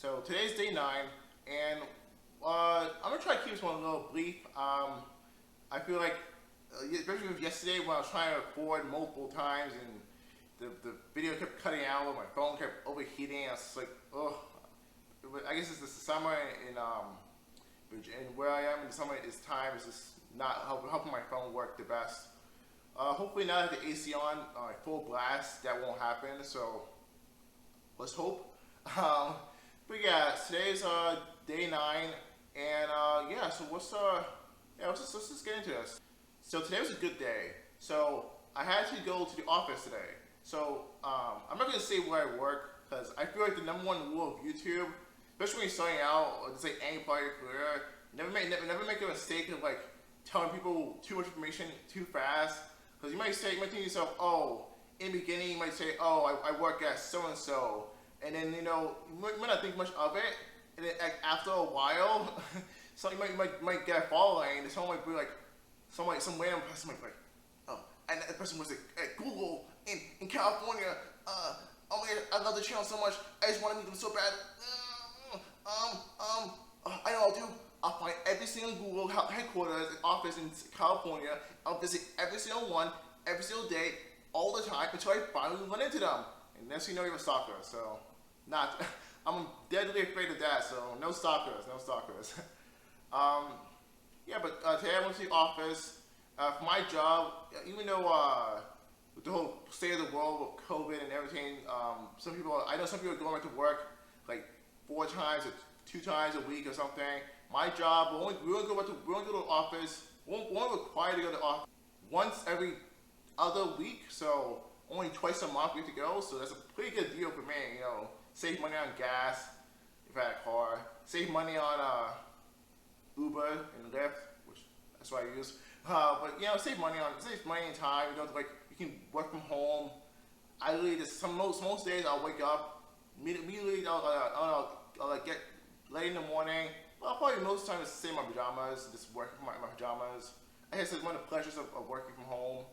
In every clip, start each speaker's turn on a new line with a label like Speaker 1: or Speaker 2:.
Speaker 1: So today's day 9, and I'm gonna try to keep this one a little brief. I feel like, especially with yesterday when I was trying to record multiple times and the video kept cutting out, my phone kept overheating. I was just like, oh. I guess it's the summer and where I am in the summer, this time is just not helping my phone work the best. Hopefully now that the AC on full blast, that won't happen. So let's hope. But yeah, today's day 9, and yeah. So let's just get into this. So today was a good day. So I had to go to the office today. So I'm not gonna say where I work because I feel like the #1 rule of YouTube, especially when you're starting out or just like any part of your career, never make a mistake of like telling people too much information too fast. Because you might think to yourself, oh, in the beginning you might say, oh, I work at so and so, and then you might not think much of it, and then after a while, so you might get a following, and someone might be like, some random person might be like, oh, and that person was at Google in California. Oh my God, I love the channel so much. I just want to meet them so bad. I know what I'll do. I'll find every single Google headquarters and office in California. I'll visit every single one, every single day, all the time, until I finally run into them. And next thing you know, you're a stalker. So, I'm deadly afraid of that. So, no stalkers. Yeah, but today I went to the office. For my job, even though with the whole state of the world with COVID and everything, I know some people are going back to work like 4 times or 2 times a week or something. My job, we only go to the office. We're only required to go to the office once every other week, so only twice a month we have to go. So that's a pretty good deal for me. Save money on gas if I had a car. Save money on Uber and Lyft, which that's what I use. But save money and time. You can work from home. I really just most days I'll wake up immediately. I'll get late in the morning. Well, probably most of the time it's stay in my pajamas, just working from my pajamas. I guess it's one of the pleasures of working from home.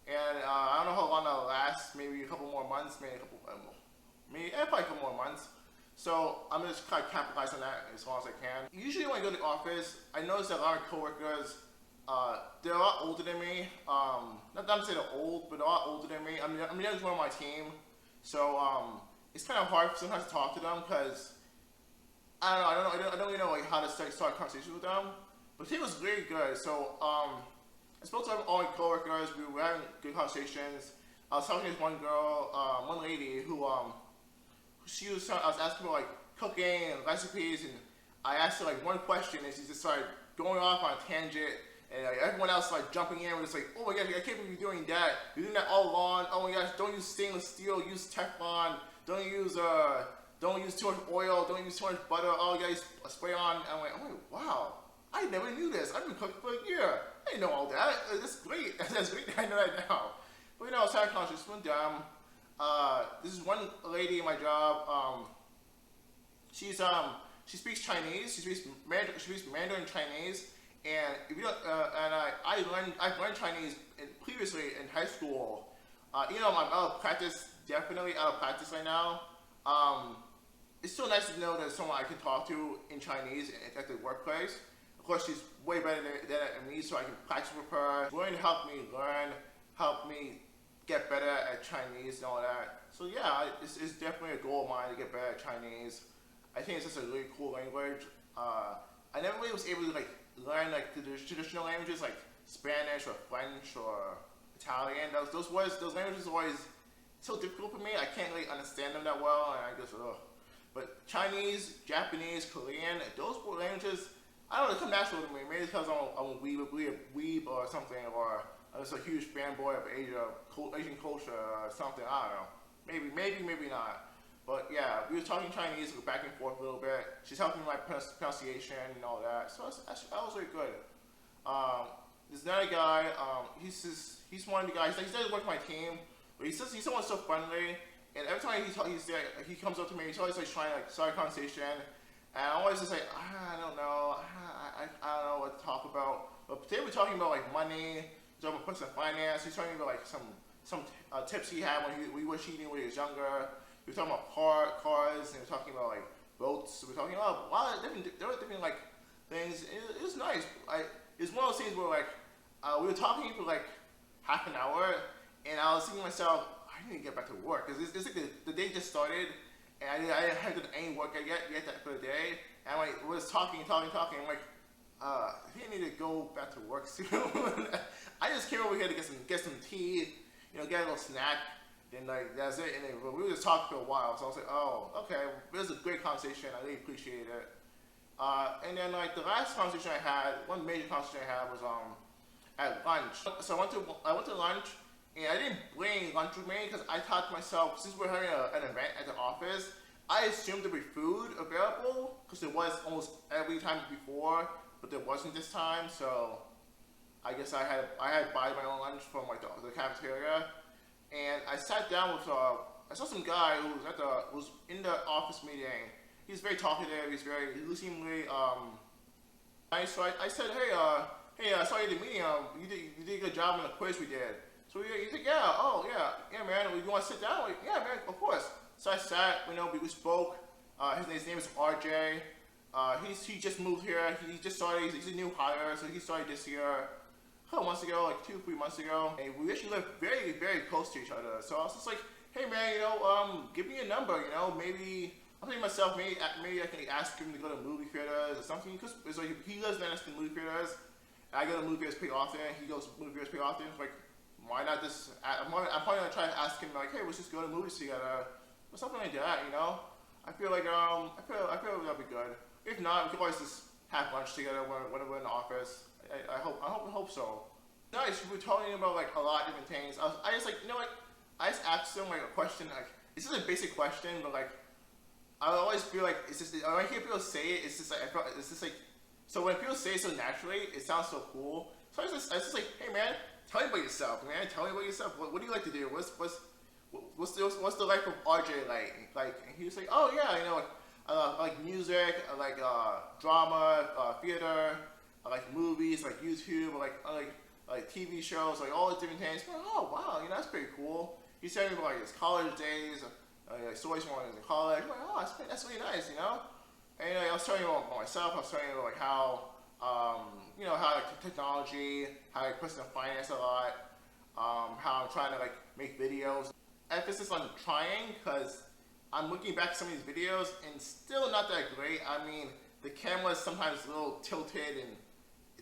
Speaker 1: And I don't know how long that'll last. Maybe a couple more months. Probably a couple more months. So I'm just kind of capitalize on that as long as I can. Usually when I go to the office, I notice that a lot of coworkers, they're a lot older than me. Not to say they're old, but they're a lot older than me. I'm the youngest one on my team, so it's kind of hard sometimes to talk to them because I don't really know how to start conversations with them. But today was really good. So I spoke to all my coworkers. We were having good conversations. I was talking to this one girl, one lady who I was asking about like cooking and recipes, and I asked her like one question, and she just started going off on a tangent. And everyone else like jumping in was like, oh my gosh, I can't believe you're doing that. You're doing that all along. Oh my gosh, don't use stainless steel. Use Teflon. Don't use too much oil. Don't use too much butter. Oh, you guys spray on. And I'm like, wow, I never knew this. I've been cooking for a year. I didn't know all that. That's great. That's great. I know that now. But I was having conscious with them. This is one lady in my job. She speaks Chinese. She speaks Mandarin Chinese. And if you don't, I've learned Chinese previously in high school. I'm out of practice, definitely out of practice right now. It's still nice to know that someone I can talk to in Chinese at the workplace. Of course, she's way better than me, so I can practice with her. She's willing to help me get better at Chinese and all that. So yeah, it's definitely a goal of mine to get better at Chinese. I think it's just a really cool language. I never really was able to learn the traditional languages like Spanish or French or Italian. Those languages are always so difficult for me. I can't really understand them that well, and I just But Chinese, Japanese, Korean, those languages, I don't know, they come natural to me. Maybe it's because I'm a weeb or something, or I'm just a huge fanboy of Asian culture or something. I don't know. Maybe not. But yeah, we were talking Chinese, back and forth a little bit. She's helping me with my pronunciation and all that. So that was really good. There's another guy. He's one of the guys. He doesn't work for my team, but he's someone so friendly. And every time he comes up to me, he's always trying to start a conversation. And I'm always just like, I don't know. I don't know what to talk about. But today we're talking about money. We're talking about personal finance. He's talking about some tips he had when he was cheating when he was younger. We were talking about cars, and we were talking about boats. We're talking about a lot of there were different like things. It was nice. It's one of those things where like we were talking for like half an hour, and I was thinking to myself, I need to get back to work because it's like the day just started, and I hadn't done any work yet that for the day. And I like, was talking. I'm like, I think I need to go back to work soon. I just came over here to get some tea, get a little snack. Then like that's it. And then we were just talking for a while. So I was like, oh, okay, it was a great conversation. I really appreciate it. And then like the last conversation I had, one major conversation I had was at lunch. So I went to lunch, and I didn't bring lunch with me because I thought to myself, since we're having an event at the office, I assumed there'd be food available because there was almost every time before, but there wasn't this time. So I guess I had to buy my own lunch from like the cafeteria, and I sat down with I saw some guy who was in the office meeting. He's very talkative. He seemed really nice. So I said, hey, I saw you at the meeting. You did a good job on the quiz we did. So he's like, yeah, man. You want to sit down? Like, yeah, man, of course. So I sat. We spoke. His name is RJ. He just moved here. He just started. He's a new hire, so he started this year. A couple months ago, like 2-3 months ago, and we actually live very, very close to each other. So I was just like, hey, man, give me a number. Maybe. I'm thinking to myself, maybe I can ask him to go to movie theaters or something, because it's like he lives next to movie theaters, and I go to movie theaters pretty often, he goes to movie theaters pretty often. It's like, why not just? I'm probably gonna try to ask him like, hey, let's just go to movies together, or something like that. I feel like I feel that'd be good. If not, we could always just have lunch together when we're in the office. I hope so. Nice. We were talking about like a lot of different things. I just like, I just asked him like a question, like it's just a basic question, but like. I always feel like it's just when I hear people say it, it's just like so when people say it so naturally, it sounds so cool. So I was just like, hey man, tell me about yourself, man. Tell me about yourself. What do you like to do? What's the life of RJ like? Like, and he was like, oh yeah, I like music, I like drama, theater, I like movies, like YouTube, I like TV shows, like all the different things. Like, oh wow, that's pretty cool. He's telling me about like his college days. Stories from when I was in college. I'm like, oh, that's really nice, And I was telling you about myself. I was telling you about like how, how like technology, how I personal finance a lot, how I'm trying to like make videos. Emphasis on trying because I'm looking back at some of these videos and still not that great. I mean, the camera is sometimes a little tilted and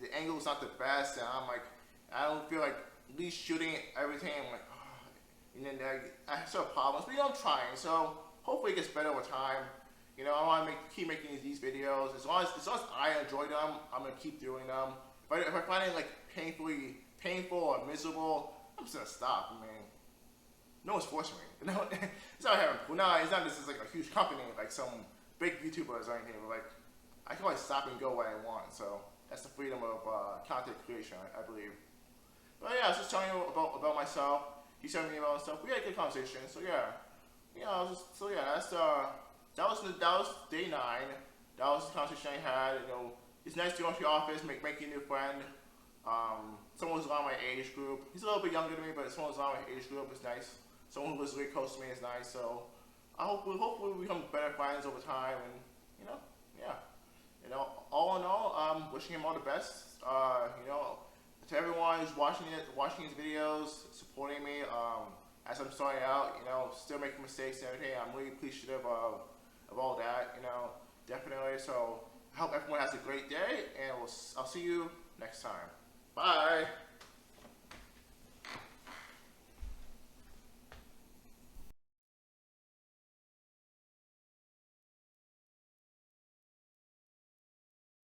Speaker 1: the angle is not the best, and I'm like, I don't feel like at least shooting everything. I'm like. And then I still have problems, but I'm trying. So hopefully it gets better over time. I want to keep making these videos. As long as I enjoy them, I'm gonna keep doing them. If I find it like painful or miserable, I'm just gonna stop. I mean, no one's forcing me. It's not having. No, it's not. This is like a huge company, like some big YouTubers or anything. But like, I can always stop and go where I want. So that's the freedom of content creation, I believe. But yeah, I was just telling you about myself. He sent me email and stuff. We had a good conversation. So yeah, that's that was day 9. That was the conversation I had. It's nice to go to the office, make a new friend. Someone who's around my age group. He's a little bit younger than me, but someone who's around my age group is nice. Someone who lives really close to me is nice. So hopefully we become better friends over time. And all in all, I'm wishing him all the best. To everyone who's watching his videos, supporting me as I'm starting out, still making mistakes and everything. I'm really appreciative of all that, definitely. So I hope everyone has a great day, and I'll see you next time. Bye.